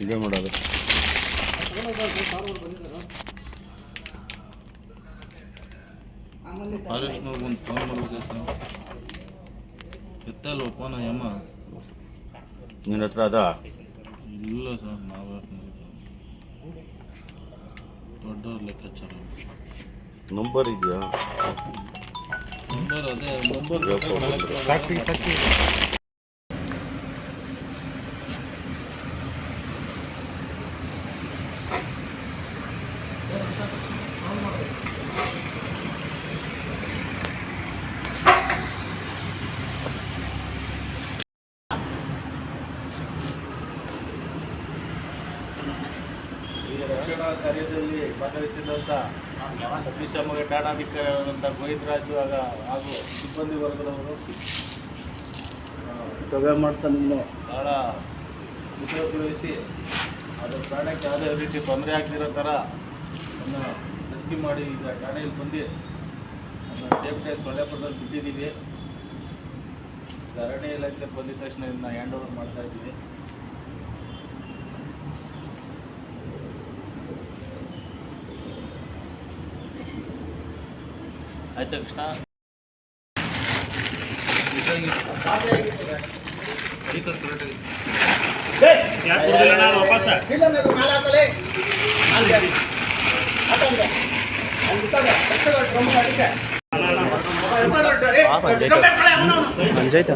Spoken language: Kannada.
ಇದೇ ಮಾಡೋದು. ಫಾರೆಸ್ಟ್ನವ್ರಿಗೆ ಒಂದು ಫೋನ್ ಮಾಡ್ಬೇಕು ಸರ್. ಎತ್ತಲ್ವ ಫೋನ ಯಮ್ಮ? ನಿನ್ನ ಹತ್ರ ಅದ? ಇಲ್ಲ ಸರ್, ನಾವೇ ದೊಡ್ಡವ್ರ ಲೆಕ್ಕಾಚಾರ. ನಂಬರ್ ಇದೆಯಾ? ನಂಬರ್ ಅದೇ ನಂಬರ್ ರಕ್ಷಣಾ ಕಾರ್ಯದಲ್ಲಿ ಭಾಗವಹಿಸಿದಂಥ ಅಗ್ನಿಶಾಮಕ ಠಾಣಾಧಿಕಾರಿಯಾದಂಥ ಗೋವಿಂದರಾಜು ಹಾಗೂ ಸಿಬ್ಬಂದಿ ವರ್ಗದವರು ಭಾಳ ಉಪಯೋಗಿಸಿ ಅದರ ಪ್ರಾಣಕ್ಕೆ ಯಾವುದೇ ರೀತಿ ತೊಂದರೆ ಆಗದಿರೋ ಥರ ಅದನ್ನು ರೆಸ್ಕ್ಯೂ ಮಾಡಿ ಈಗ ಠಾಣೆಯಲ್ಲಿ ಬಂದು ಅದನ್ನು ಸೇಫ್ಟಿ ಸೊಳ್ಳೆಪುರದಲ್ಲಿ ಬಿಟ್ಟಿದ್ದೀವಿ. ಅರಣ್ಯ ಇಲಾಖೆ ಬಂದಿದ ತಕ್ಷಣ ಇದನ್ನ ಹ್ಯಾಂಡ್ ಓವರ್ ಮಾಡ್ತಾ ಇದ್ದೀವಿ. ಆಯ್ತು ಕೃಷ್ಣ. ಪಂಚಾಯತ್